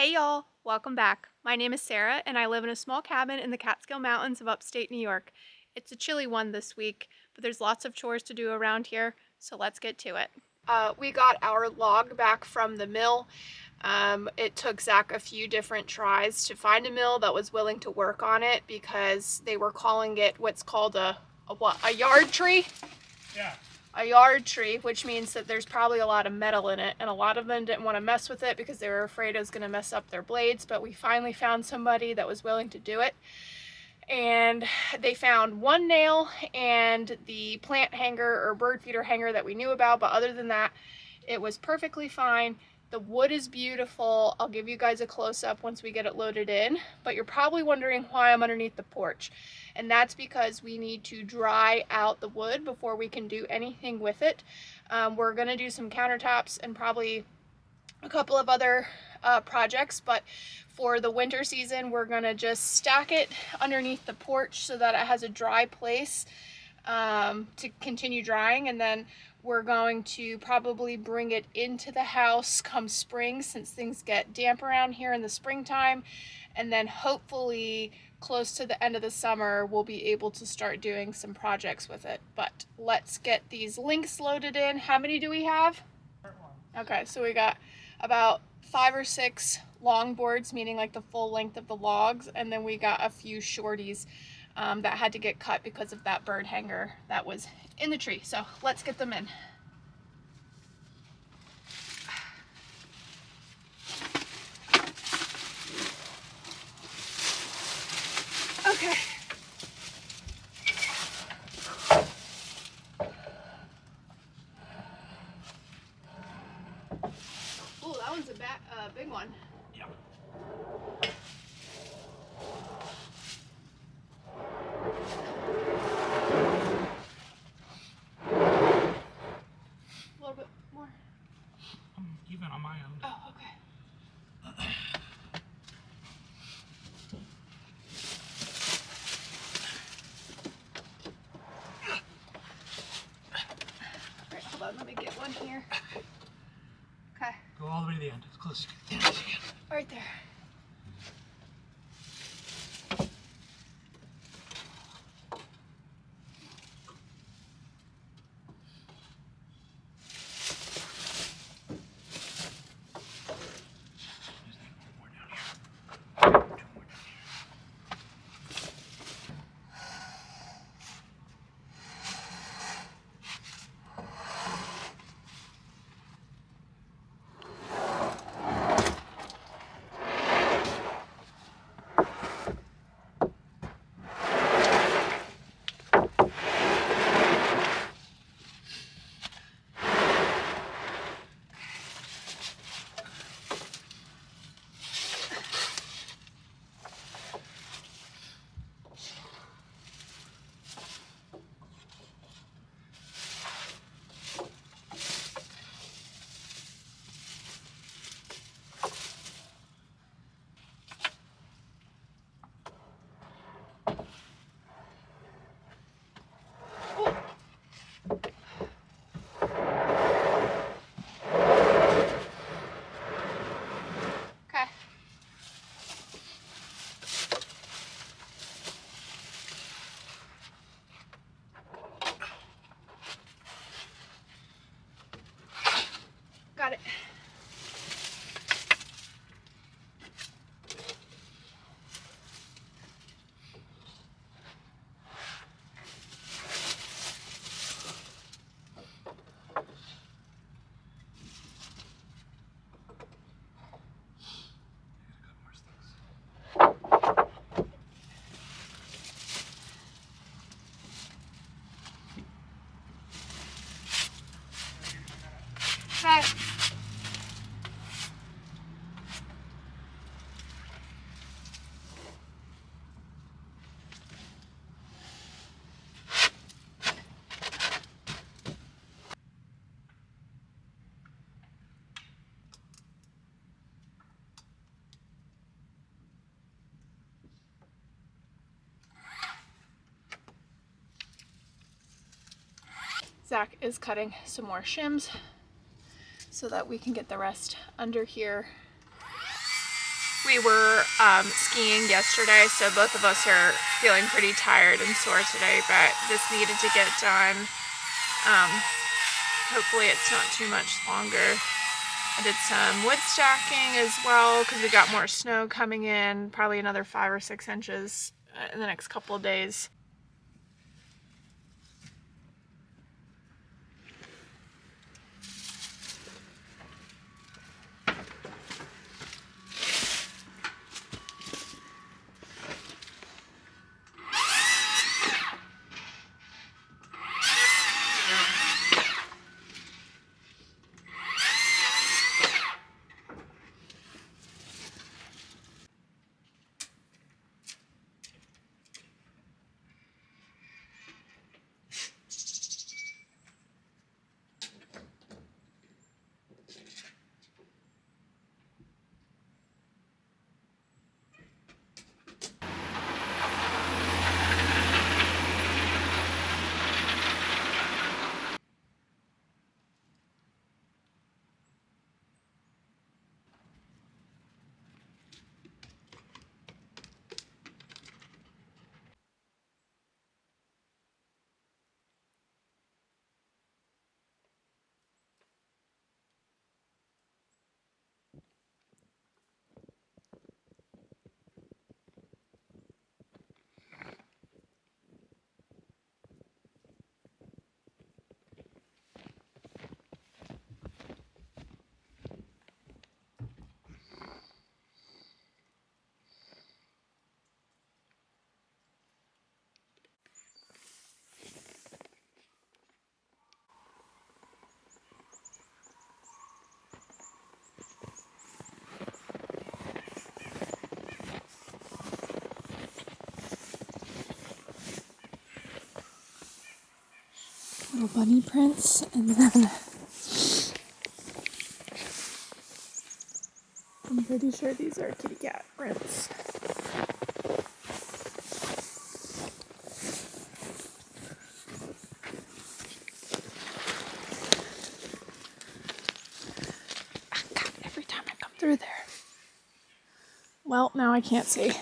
Hey y'all, welcome back. My name is Sarah and I live in a small cabin in the Catskill Mountains of upstate New York. It's a chilly one this week, but there's lots of chores to do around here, so let's get to it. We got our log back from the mill. It took Zach a few different tries to find a mill that was willing to work on it because they were calling it what's called a yard tree? Yeah. A yard tree, which means that there's probably a lot of metal in it, and a lot of them didn't want to mess with it because they were afraid it was going to mess up their blades, but we finally found somebody that was willing to do it. And they found one nail and the plant hanger or bird feeder hanger that we knew about, but other than that, it was perfectly fine. The wood is beautiful. I'll give you guys a close-up once we get it loaded in, but you're probably wondering why I'm underneath the porch. And that's because we need to dry out the wood before we can do anything with it. We're gonna do some countertops and probably a couple of other projects, but for the winter season, we're gonna just stack it underneath the porch so that it has a dry place to continue drying, and then we're going to probably bring it into the house come spring since things get damp around here in the springtime, and then hopefully close to the end of the summer we'll be able to start doing some projects with it. But let's get these links loaded in. How many do we have? Okay, so we got about 5 or 6 long boards, meaning like the full length of the logs, and then we got a few shorties that had to get cut because of that bird hanger that was in the tree. So let's get them in. Okay. Oh, that one's a big one. Yeah. A little bit more. I'm even on my own. Oh, okay. Alright, hold on, let me get one here. Okay. Go all the way to the end, as close to the end as you can. Right there. Just need one more down here. 2 more down here. Okay. Got it. There's a couple more sticks. Okay. Zach is cutting some more shims so that we can get the rest under here. we were skiing yesterday, so both of us are feeling pretty tired and sore today, but this needed to get done. Hopefully it's not too much longer. I did some wood stacking as well because we got more snow coming in, probably another 5 or 6 inches in the next couple of days. Little bunny prints, and then I'm pretty sure these are kitty cat prints. Ah, God, every time I come through there. Well, now I can't see.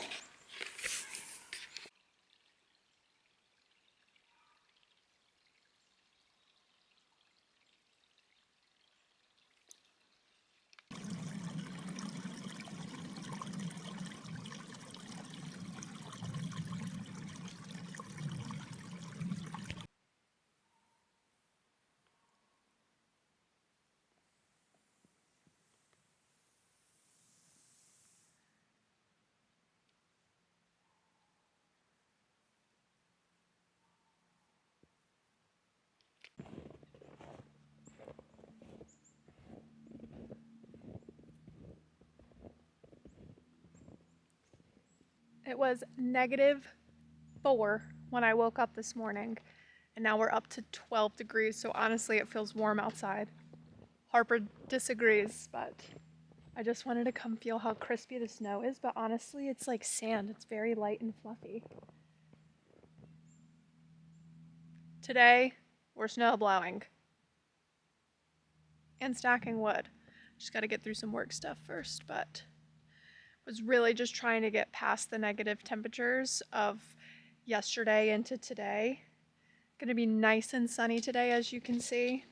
It was -4 when I woke up this morning, and now we're up to 12 degrees, so honestly it feels warm outside. Harper disagrees, but I just wanted to come feel how crispy the snow is, but honestly it's like sand. It's very light and fluffy. Today, we're snow blowing and stacking wood. Just gotta get through some work stuff first, but was really just trying to get past the negative temperatures of yesterday into today. Gonna be nice and sunny today, as you can see.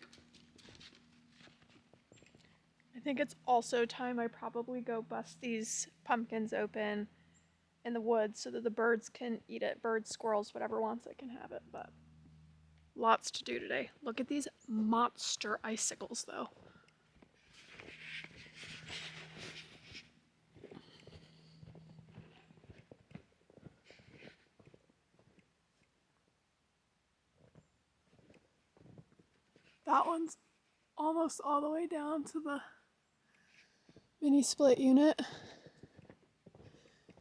I think it's also time I probably go bust these pumpkins open in the woods so that the birds can eat it. Birds, squirrels, whatever wants it can have it, but lots to do today. Look at these monster icicles though. That one's almost all the way down to the mini split unit.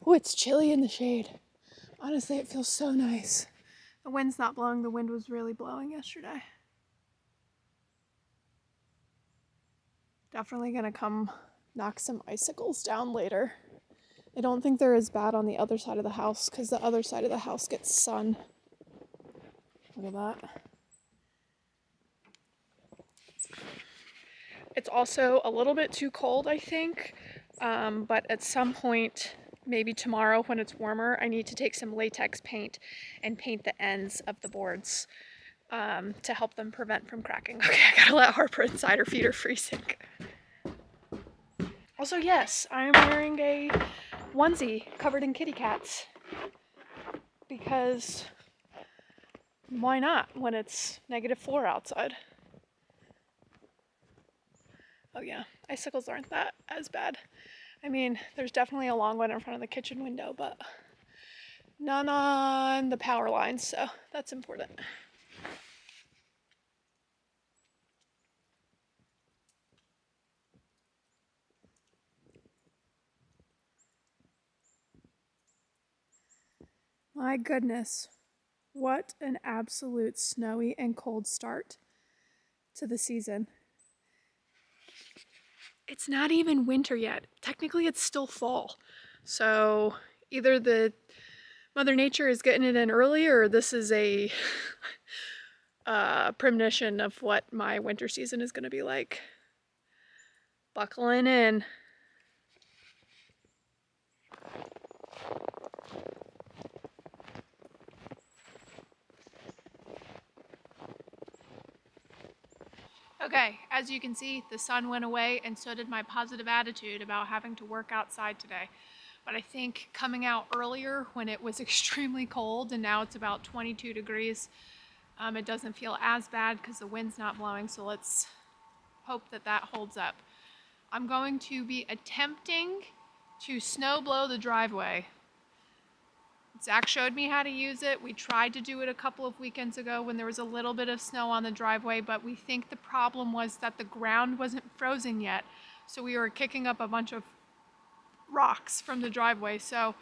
Oh, it's chilly in the shade. Honestly, it feels so nice. The wind's not blowing. The wind was really blowing yesterday. Definitely gonna come knock some icicles down later. I don't think they're as bad on the other side of the house because the other side of the house gets sun. Look at that. It's also a little bit too cold, I think, But at some point, maybe tomorrow when it's warmer, I need to take some latex paint and paint the ends of the boards to help them prevent from cracking. Okay, I gotta let Harper inside, her feet are freezing. Also, yes, I'm wearing a onesie covered in kitty cats because why not when it's -4 outside? Oh yeah, icicles aren't that as bad. I mean, there's definitely a long one in front of the kitchen window, but none on the power lines, so that's important. My goodness, what an absolute snowy and cold start to the season. It's not even winter yet. Technically, it's still fall. So either the Mother Nature is getting it in early, or this is a premonition of what my winter season is going to be like. Buckling in. Okay, as you can see, the sun went away and so did my positive attitude about having to work outside today. But I think coming out earlier when it was extremely cold and now it's about 22 degrees, it doesn't feel as bad because the wind's not blowing, so let's hope that that holds up. I'm going to be attempting to snow blow the driveway. Zach showed me how to use it. We tried to do it a couple of weekends ago when there was a little bit of snow on the driveway, but we think the problem was that the ground wasn't frozen yet. So we were kicking up a bunch of rocks from the driveway. So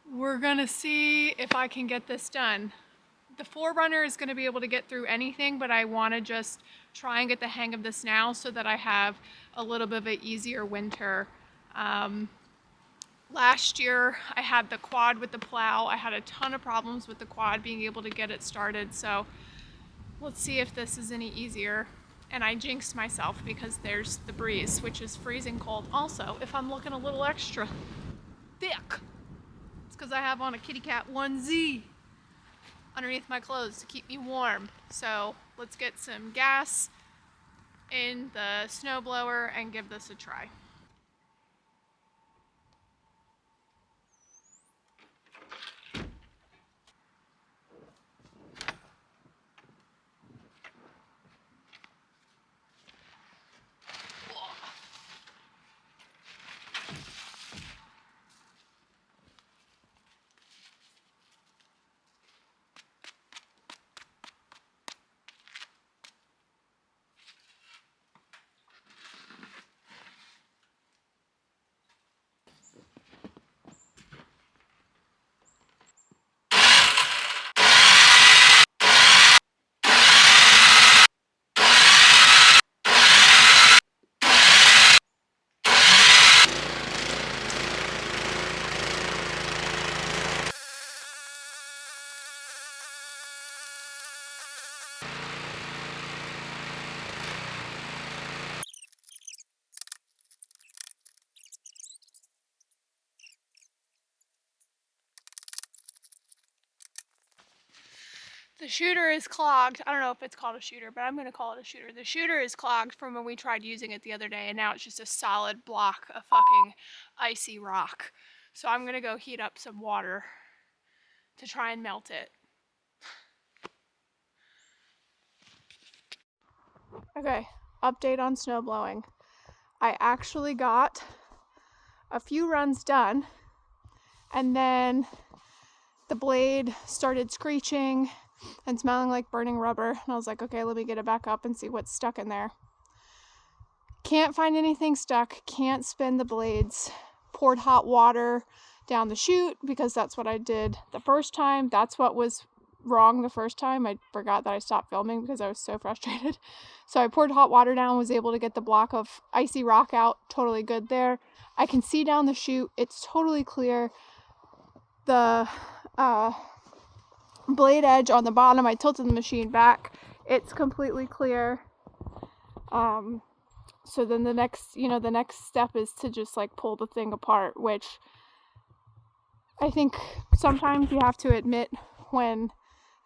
we're gonna see if I can get this done. The 4Runner is gonna be able to get through anything, but I wanna just try and get the hang of this now so that I have a little bit of an easier winter. Last year, I had the quad with the plow. I had a ton of problems with the quad being able to get it started, so let's see if this is any easier. And I jinxed myself because there's the breeze, which is freezing cold. Also, if I'm looking a little extra thick, it's because I have on a kitty cat onesie underneath my clothes to keep me warm. So let's get some gas in the snowblower and give this a try. The shooter is clogged. I don't know if it's called a shooter, but I'm going to call it a shooter. The shooter is clogged from when we tried using it the other day, and now it's just a solid block of fucking icy rock. So I'm going to go heat up some water to try and melt it. Okay, update on snow blowing. I actually got a few runs done, and then the blade started screeching and smelling like burning rubber, and I was like, okay, let me get it back up and see what's stuck in there. Can't find anything stuck, can't spin the blades. Poured hot water down the chute because that's what I did the first time. That's what was wrong the first time. I forgot that I stopped filming because I was so frustrated. So I poured hot water down, was able to get the block of icy rock out, totally good there. I can see down the chute, it's totally clear. The blade edge on the bottom, I tilted the machine back, it's completely clear. So then the next step is to just like pull the thing apart, which I think sometimes you have to admit when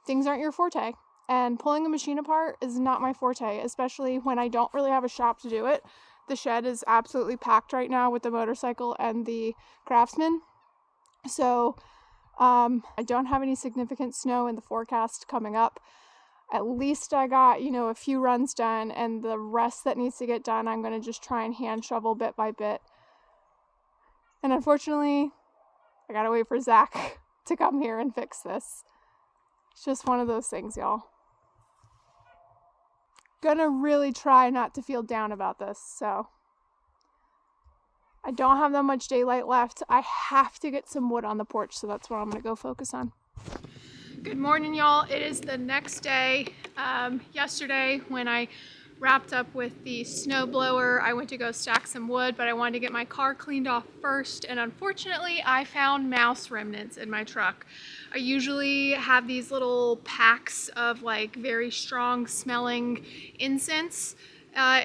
things aren't your forte. And pulling a machine apart is not my forte, especially when I don't really have a shop to do it. The shed is absolutely packed right now with the motorcycle and the Craftsman. So I don't have any significant snow in the forecast coming up. At least I got, a few runs done, and the rest that needs to get done, I'm going to just try and hand shovel bit by bit. And unfortunately, I got to wait for Zach to come here and fix this. It's just one of those things, y'all. Gonna really try not to feel down about this, so. I don't have that much daylight left. I have to get some wood on the porch, so that's what I'm gonna go focus on. Good morning, y'all. It is the next day. Yesterday, when I wrapped up with the snow blower, I went to go stack some wood, but I wanted to get my car cleaned off first, and unfortunately, I found mouse remnants in my truck. I usually have these little packs of like very strong smelling incense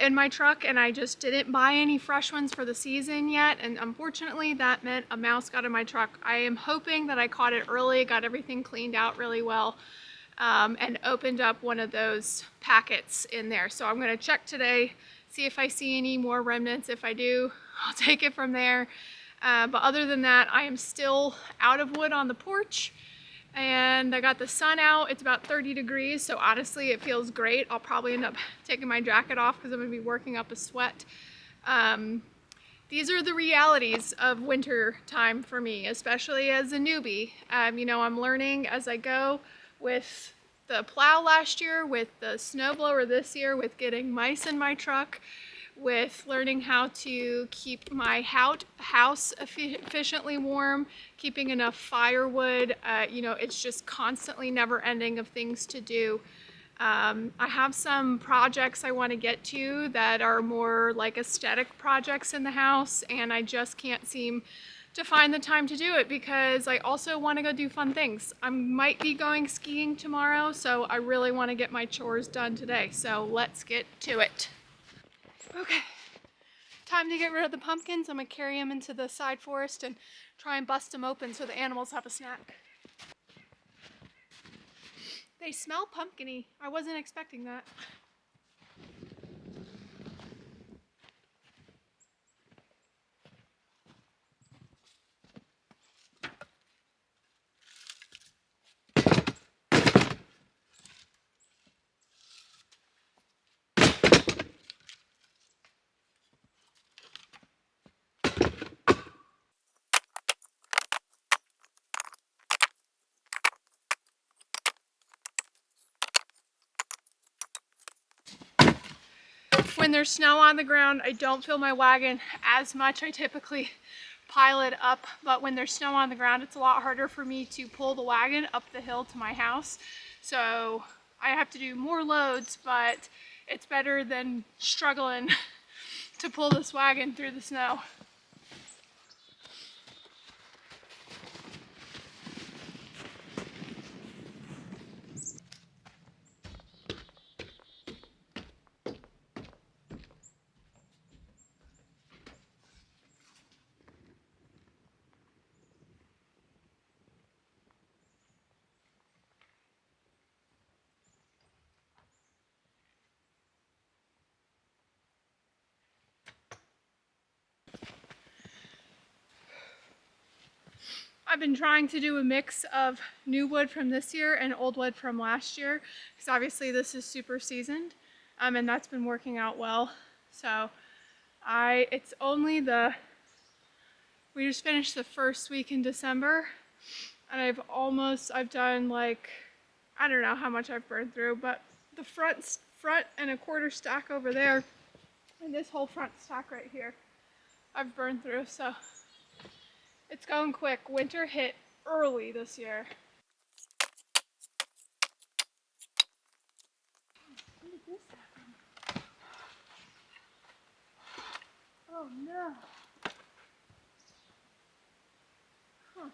in my truck, and I just didn't buy any fresh ones for the season yet, and unfortunately that meant a mouse got in my truck. I am hoping that I caught it early, got everything cleaned out really well, and opened up one of those packets in there. So I'm going to check today, see if I see any more remnants. If I do, I'll take it from there. But other than that, I am still out of wood on the porch. And I got the sun out. It's about 30 degrees, so honestly it feels great. I'll probably end up taking my jacket off because I'm going to be working up a sweat. These are the realities of winter time for me, especially as a newbie. I'm learning as I go with the plow last year, with the snowblower this year, with getting mice in my truck, with learning how to keep my house efficiently warm, keeping enough firewood. It's just constantly never ending of things to do. I have some projects I want to get to that are more like aesthetic projects in the house, and I just can't seem to find the time to do it because I also want to go do fun things. I might be going skiing tomorrow, so I really want to get my chores done today. So let's get to it. Okay, time to get rid of the pumpkins. I'm gonna carry them into the side forest and try and bust them open so the animals have a snack. They smell pumpkin-y. I wasn't expecting that. When there's snow on the ground, I don't fill my wagon as much. I typically pile it up, but when there's snow on the ground, it's a lot harder for me to pull the wagon up the hill to my house. So I have to do more loads, but it's better than struggling to pull this wagon through the snow. I've been trying to do a mix of new wood from this year and old wood from last year, because obviously this is super seasoned, and that's been working out well. So it's only we just finished the first week in December, and I've done like, I don't know how much I've burned through, but the front and a quarter stack over there, and this whole front stack right here, I've burned through, so it's going quick. Winter hit early this year. When did this happen? Oh no. Huh.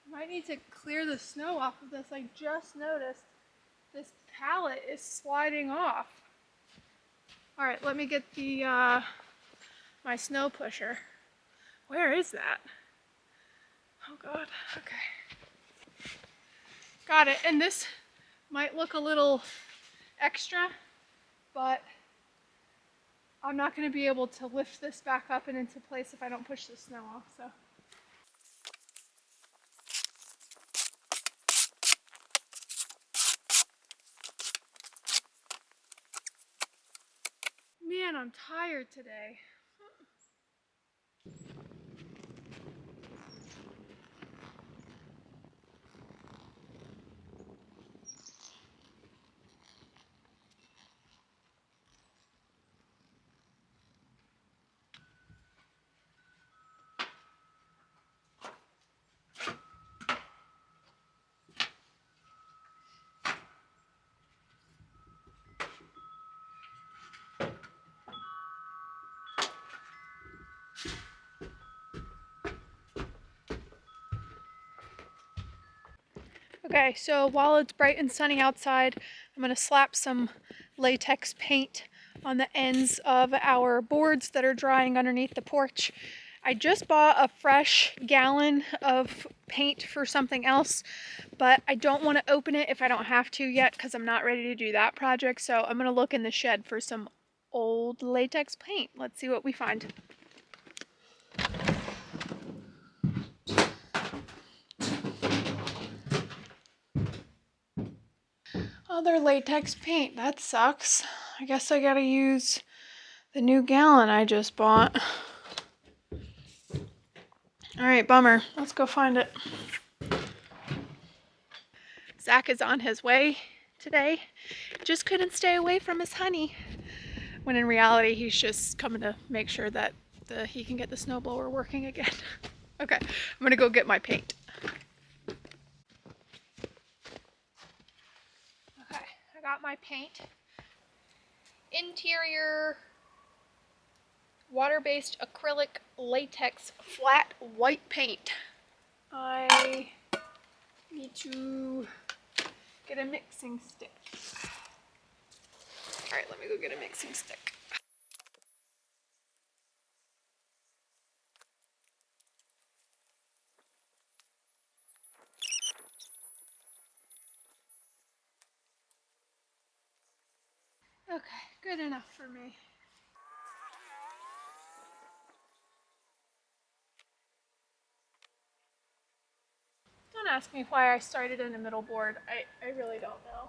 Might need to clear the snow off of this. I just noticed this pallet is sliding off. All right, let me get the my snow pusher. Where is that? Oh God, okay. Got it, and this might look a little extra, but I'm not gonna be able to lift this back up and into place if I don't push the snow off, so. Man, I'm tired today. Okay, so while it's bright and sunny outside, I'm gonna slap some latex paint on the ends of our boards that are drying underneath the porch. I just bought a fresh gallon of paint for something else, but I don't want to open it if I don't have to yet because I'm not ready to do that project. So I'm gonna look in the shed for some old latex paint. Let's see what we find. Other latex paint, that sucks. I guess I gotta use the new gallon I just bought. All right, bummer. Let's go find it. Zach is on his way today. Just couldn't stay away from his honey. When in reality, he's just coming to make sure that he can get the snowblower working again. Okay, I'm gonna go get my paint. Okay, I got my paint. Interior water-based acrylic latex flat white paint. I need to get a mixing stick. All right, let me go get a mixing stick. Okay, good enough for me. Don't ask me why I started in the middle board. I really don't know.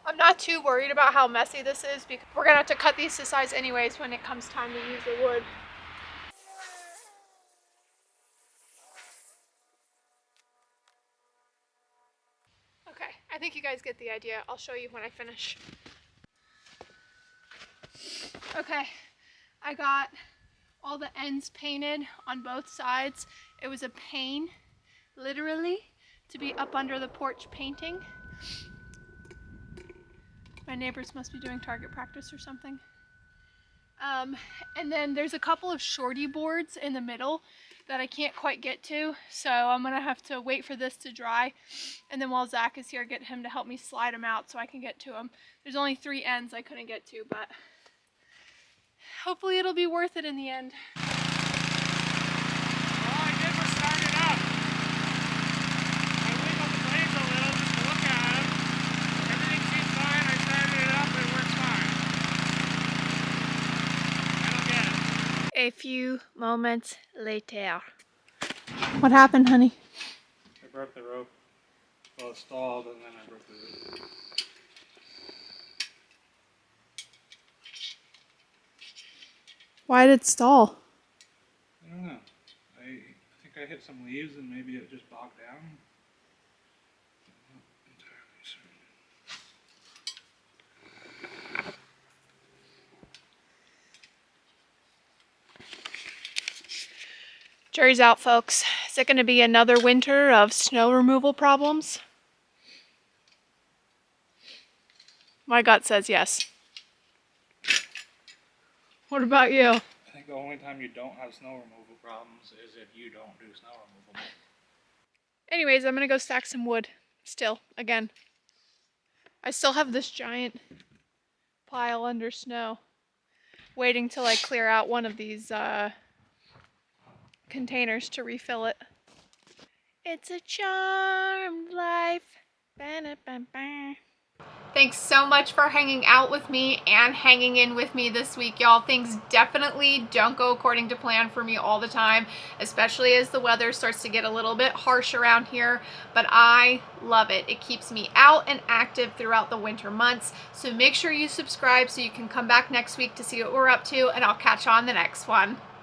I'm not too worried about how messy this is because we're gonna have to cut these to size anyways when it comes time to use the wood. Okay, I think you guys get the idea. I'll show you when I finish. Okay, I got all the ends painted on both sides. It was a pain, literally, to be up under the porch painting. My neighbors must be doing target practice or something. And then there's a couple of shorty boards in the middle that I can't quite get to, so I'm gonna have to wait for this to dry, and then while Zach is here, get him to help me slide them out so I can get to them. There's only 3 ends I couldn't get to, but hopefully it'll be worth it in the end. All I did was start it up. I wiggled the blades a little just to look at them. Everything seems fine. I started it up. It works fine. I don't get it. A few moments later. What happened, honey? I broke the rope. Well, it stalled and then I broke the rope. Why did it stall? I don't know. I think I hit some leaves and maybe it just bogged down. I'm not entirely certain. Jury's out, folks. Is it going to be another winter of snow removal problems? My gut says yes. What about you? I think the only time you don't have snow removal problems is if you don't do snow removal. Anyways, I'm going to go stack some wood still, again. I still have this giant pile under snow, waiting till I clear out one of these containers to refill it. It's a charmed life. Ba-da-ba-ba. Thanks so much for hanging out with me and hanging in with me this week, y'all. Things definitely don't go according to plan for me all the time, especially as the weather starts to get a little bit harsh around here, but I love it. It keeps me out and active throughout the winter months, so make sure you subscribe so you can come back next week to see what we're up to, and I'll catch you on the next one.